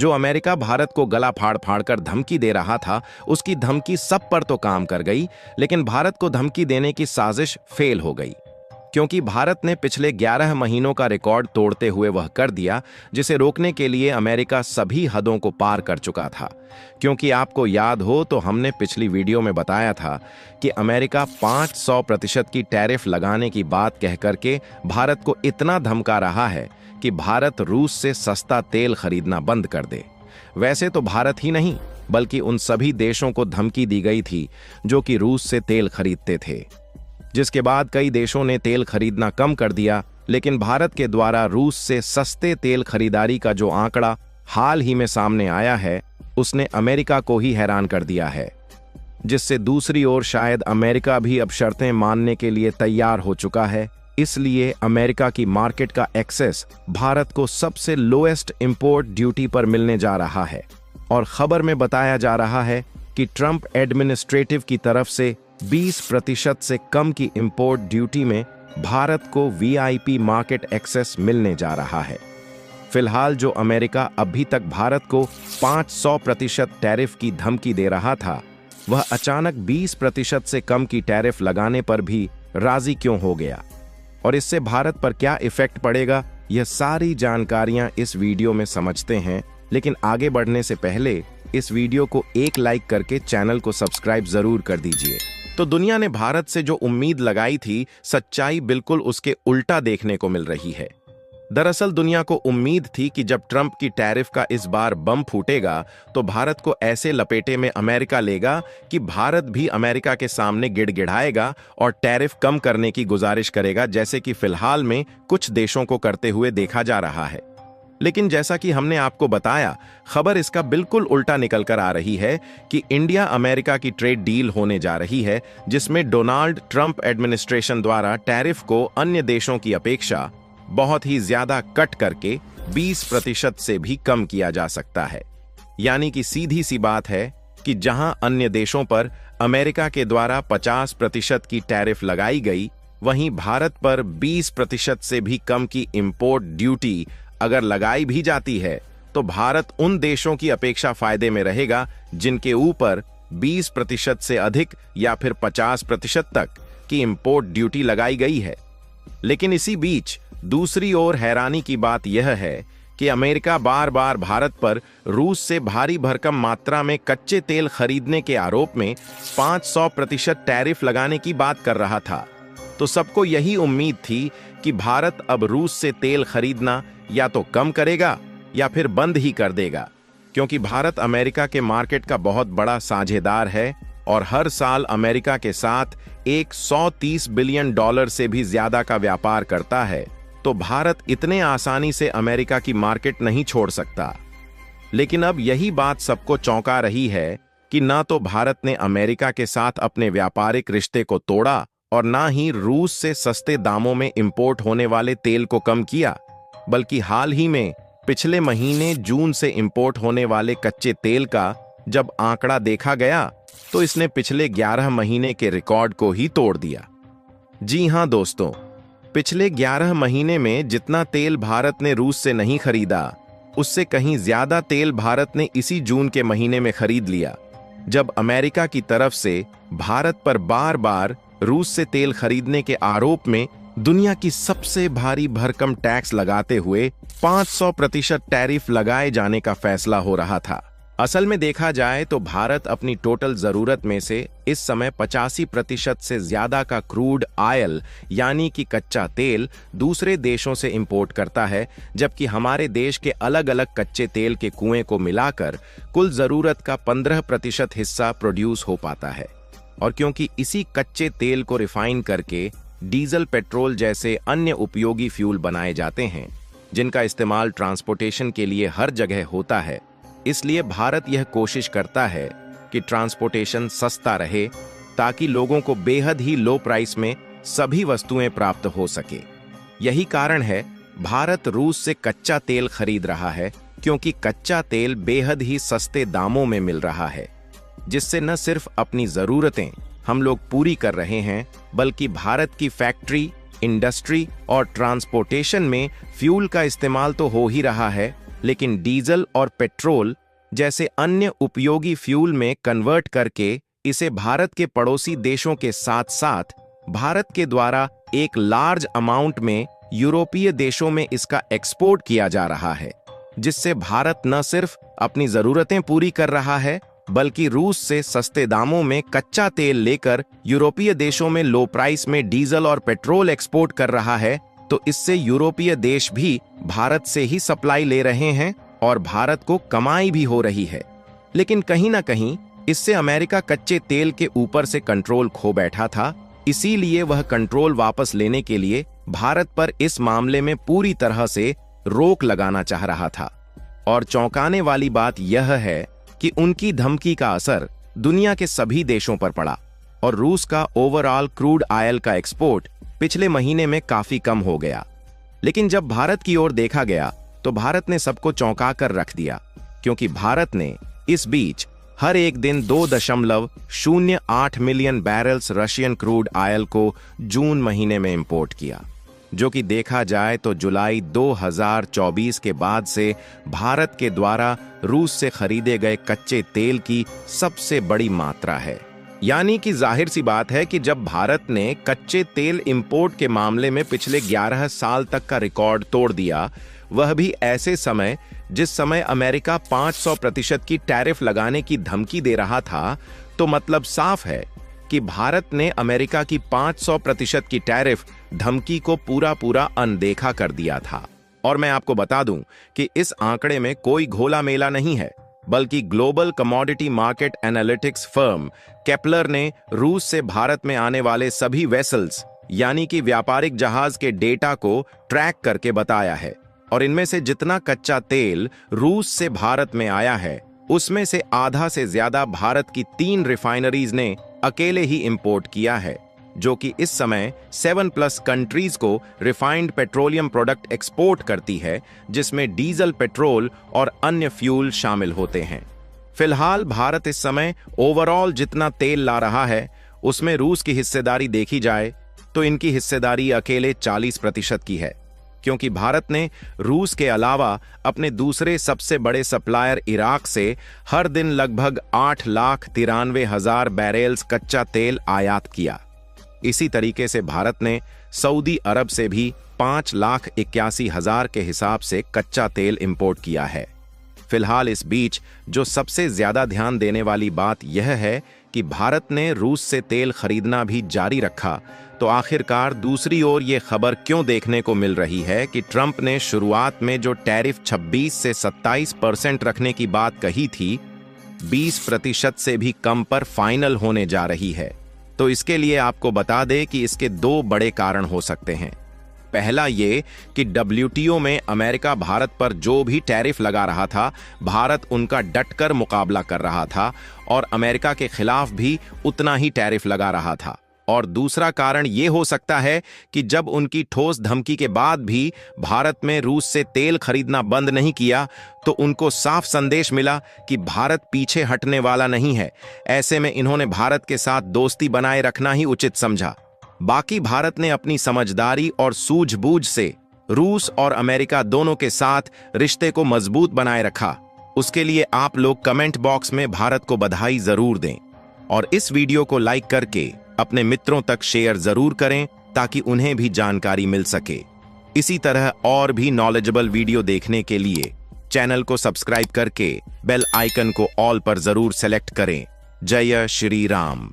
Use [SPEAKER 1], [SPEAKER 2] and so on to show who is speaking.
[SPEAKER 1] जो अमेरिका भारत को गला फाड़ फाड़ कर धमकी दे रहा था, उसकी धमकी सब पर तो काम कर गई, लेकिन भारत को धमकी देने की साजिश फेल हो गई, क्योंकि भारत ने पिछले 11 महीनों का रिकॉर्ड तोड़ते हुए वह कर दिया जिसे रोकने के लिए अमेरिका सभी हदों को पार कर चुका था। क्योंकि आपको याद हो तो हमने पिछली वीडियो में बताया था कि अमेरिका 500% की टैरिफ लगाने की बात कह करके भारत को इतना धमका रहा है कि भारत रूस से सस्ता तेल खरीदना बंद कर दे। वैसे तो भारत ही नहीं, बल्कि उन सभी देशों को धमकी दी गई थी जो कि रूस से तेल खरीदते थे, जिसके बाद कई देशों ने तेल खरीदना कम कर दिया। लेकिन भारत के द्वारा रूस से सस्ते तेल खरीदारी का जो आंकड़ा हाल ही में सामने आया है, उसने अमेरिका को ही हैरान कर दिया है, जिससे दूसरी ओर शायद अमेरिका भी अब शर्तें मानने के लिए तैयार हो चुका है। इसलिए अमेरिका की मार्केट का एक्सेस भारत को सबसे लोएस्ट इंपोर्ट ड्यूटी पर मिलने जा रहा है। और खबर में बताया जा रहा है कि ट्रंप एडमिनिस्ट्रेटिव की तरफ से 20% से कम की इंपोर्ट ड्यूटी में भारत को वीआईपी मार्केट एक्सेस मिलने जा रहा है। फिलहाल जो अमेरिका अभी तक भारत को 500% टैरिफ की धमकी दे रहा था, वह अचानक 20% से कम की टैरिफ लगाने पर भी राजी क्यों हो गया और इससे भारत पर क्या इफेक्ट पड़ेगा, यह सारी जानकारियां इस वीडियो में समझते हैं। लेकिन आगे बढ़ने से पहले इस वीडियो को एक लाइक करके चैनल को सब्सक्राइब जरूर कर दीजिए। तो दुनिया ने भारत से जो उम्मीद लगाई थी, सच्चाई बिल्कुल उसके उल्टा देखने को मिल रही है। दरअसल दुनिया को उम्मीद थी कि जब ट्रंप की टैरिफ का इस बार बम फूटेगा तो भारत को ऐसे लपेटे में अमेरिका लेगा कि भारत भी अमेरिका के सामने गिड़गिड़ाएगा और टैरिफ कम करने की गुजारिश करेगा, जैसे कि फिलहाल में कुछ देशों को करते हुए देखा जा रहा है। लेकिन जैसा कि हमने आपको बताया, खबर इसका बिल्कुल उल्टा निकल कर आ रही है कि इंडिया अमेरिका की ट्रेड डील होने जा रही है, जिसमें डोनाल्ड ट्रंप एडमिनिस्ट्रेशन द्वारा टैरिफ को अन्य देशों की अपेक्षा बहुत ही ज्यादा कट करके 20% से भी कम किया जा सकता है। यानी कि सीधी सी बात है कि जहां अन्य देशों पर अमेरिका के द्वारा 50% की टैरिफ लगाई गई, वहीं भारत पर 20% से भी कम की इंपोर्ट ड्यूटी अगर लगाई भी जाती है तो भारत उन देशों की अपेक्षा फायदे में रहेगा जिनके ऊपर 20% से अधिक या फिर 50% तक की इंपोर्ट ड्यूटी लगाई गई है। लेकिन इसी बीच दूसरी ओर हैरानी की बात यह है कि अमेरिका बार बार भारत पर रूस से भारी भरकम मात्रा में कच्चे तेल खरीदने के आरोप में 500% टैरिफ लगाने की बात कर रहा था। तो सबको यही उम्मीद थी कि भारत अब रूस से तेल खरीदना या तो कम करेगा या फिर बंद ही कर देगा, क्योंकि भारत अमेरिका के मार्केट का बहुत बड़ा साझेदार है और हर साल अमेरिका के साथ $130 बिलियन से भी ज्यादा का व्यापार करता है। तो भारत इतने आसानी से अमेरिका की मार्केट नहीं छोड़ सकता। लेकिन अब यही बात सबको चौंका रही है कि ना तो भारत ने अमेरिका के साथ अपने व्यापारिक रिश्ते को तोड़ा और ना ही रूस से सस्ते दामों में इंपोर्ट होने वाले तेल को कम किया, बल्कि हाल ही में पिछले महीने जून से इंपोर्ट होने वाले कच्चे तेल का जब आंकड़ा देखा गया तो इसने पिछले 11 महीने के रिकॉर्ड को ही तोड़ दिया। जी हां दोस्तों, पिछले 11 महीने में जितना तेल भारत ने रूस से नहीं खरीदा, उससे कहीं ज्यादा तेल भारत ने इसी जून के महीने में खरीद लिया, जब अमेरिका की तरफ से भारत पर बार बार रूस से तेल खरीदने के आरोप में दुनिया की सबसे भारी भरकम टैक्स लगाते हुए 500% टैरिफ लगाए जाने का फैसला हो रहा था। असल में देखा जाए तो भारत अपनी टोटल जरूरत में से इस समय 85% से ज्यादा का क्रूड ऑयल यानी कि कच्चा तेल दूसरे देशों से इंपोर्ट करता है, जबकि हमारे देश के अलग अलग कच्चे तेल के कुएं को मिलाकर कुल जरूरत का 15% हिस्सा प्रोड्यूस हो पाता है। और क्योंकि इसी कच्चे तेल को रिफाइन करके डीजल, पेट्रोल जैसे अन्य उपयोगी फ्यूल बनाए जाते हैं, जिनका इस्तेमाल ट्रांसपोर्टेशन के लिए हर जगह होता है, इसलिए भारत यह कोशिश करता है कि ट्रांसपोर्टेशन सस्ता रहे ताकि लोगों को बेहद ही लो प्राइस में सभी वस्तुएं प्राप्त हो सके। यही कारण है भारत रूस से कच्चा तेल खरीद रहा है, क्योंकि कच्चा तेल बेहद ही सस्ते दामों में मिल रहा है, जिससे न सिर्फ अपनी जरूरतें हम लोग पूरी कर रहे हैं, बल्कि भारत की फैक्ट्री, इंडस्ट्री और ट्रांसपोर्टेशन में फ्यूल का इस्तेमाल तो हो ही रहा है, लेकिन डीजल और पेट्रोल जैसे अन्य उपयोगी फ्यूल में कन्वर्ट करके इसे भारत के पड़ोसी देशों के साथ साथ भारत के द्वारा एक लार्ज अमाउंट में यूरोपीय देशों में इसका एक्सपोर्ट किया जा रहा है, जिससे भारत न सिर्फ अपनी जरूरतें पूरी कर रहा है बल्कि रूस से सस्ते दामों में कच्चा तेल लेकर यूरोपीय देशों में लो प्राइस में डीजल और पेट्रोल एक्सपोर्ट कर रहा है। तो इससे यूरोपीय देश भी भारत से ही सप्लाई ले रहे हैं और भारत को कमाई भी हो रही है। लेकिन कहीं ना कहीं इससे अमेरिका कच्चे तेल के ऊपर से कंट्रोल खो बैठा था, इसीलिए वह कंट्रोल वापस लेने के लिए भारत पर इस मामले में पूरी तरह से रोक लगाना चाह रहा था। और चौंकाने वाली बात यह है कि उनकी धमकी का असर दुनिया के सभी देशों पर पड़ा और रूस का ओवरऑल क्रूड ऑयल का एक्सपोर्ट पिछले महीने में काफी कम हो गया। लेकिन जब भारत की ओर देखा गया तो भारत ने सबको चौंका कर रख दिया, क्योंकि भारत ने इस बीच हर एक दिन 2.08 million barrels Russian crude oil को जून महीने में इंपोर्ट किया, जो कि देखा जाए तो जुलाई 2024 के बाद से भारत के द्वारा रूस से खरीदे गए कच्चे तेल की सबसे बड़ी मात्रा है। यानी कि जाहिर सी बात है कि जब भारत ने कच्चे तेल इंपोर्ट के मामले में पिछले 11 साल तक का रिकॉर्ड तोड़ दिया, वह भी ऐसे समय जिस समय अमेरिका 500% की टैरिफ लगाने की धमकी दे रहा था, तो मतलब साफ है कि भारत ने अमेरिका की 500% की टैरिफ धमकी को पूरा अनदेखा कर दिया था। और मैं आपको बता दूं कि इस आंकड़े में कोई घोला मेला नहीं है, बल्कि global commodity market analytics firm Kepler ने रूस से भारत में आने वाले सभी वेसल्स यानी कि व्यापारिक जहाज के डेटा को ट्रैक करके बताया है। और इनमें से जितना कच्चा तेल रूस से भारत में आया है, उसमें से आधा से ज्यादा भारत की 3 रिफाइनरीज ने अकेले ही इंपोर्ट किया है, जो कि इस समय 7+ कंट्रीज को रिफाइंड पेट्रोलियम प्रोडक्ट एक्सपोर्ट करती है, जिसमें डीजल, पेट्रोल और अन्य फ्यूल शामिल होते हैं। फिलहाल भारत इस समय ओवरऑल जितना तेल ला रहा है, उसमें रूस की हिस्सेदारी देखी जाए तो इनकी हिस्सेदारी अकेले 40% की है, क्योंकि भारत ने रूस के अलावा अपने दूसरे सबसे बड़े सप्लायर इराक से हर दिन लगभग 8,93,000 बैरल्स कच्चा तेल आयात किया। इसी तरीके से भारत ने सऊदी अरब से भी 5,81,000 के हिसाब से कच्चा तेल इंपोर्ट किया है। फिलहाल इस बीच जो सबसे ज्यादा ध्यान देने वाली बात यह है कि भारत ने रूस से तेल खरीदना भी जारी रखा, तो आखिरकार दूसरी ओर ये खबर क्यों देखने को मिल रही है कि ट्रंप ने शुरुआत में जो टैरिफ 26 से 27% रखने की बात कही थी, 20% से भी कम पर फाइनल होने जा रही है। तो इसके लिए आपको बता दें कि इसके 2 बड़े कारण हो सकते हैं। पहला ये कि WTO में अमेरिका भारत पर जो भी टैरिफ लगा रहा था, भारत उनका डटकर मुकाबला कर रहा था और अमेरिका के खिलाफ भी उतना ही टैरिफ लगा रहा था। और दूसरा कारण ये हो सकता है कि जब उनकी ठोस धमकी के बाद भी भारत में रूस से तेल खरीदना बंद नहीं किया, तो उनको साफ संदेश मिला कि भारत पीछे हटने वाला नहीं है। ऐसे में इन्होंने भारत के साथ दोस्ती बनाए रखना ही उचित समझा। बाकी भारत ने अपनी समझदारी और सूझबूझ से रूस और अमेरिका दोनों के साथ रिश्ते को मजबूत बनाए रखा। उसके लिए आप लोग कमेंट बॉक्स में भारत को बधाई जरूर दें और इस वीडियो को लाइक करके अपने मित्रों तक शेयर जरूर करें ताकि उन्हें भी जानकारी मिल सके। इसी तरह और भी नॉलेजेबल वीडियो देखने के लिए चैनल को सब्सक्राइब करके बेल आइकन को ऑल पर जरूर सेलेक्ट करें। जय श्री राम।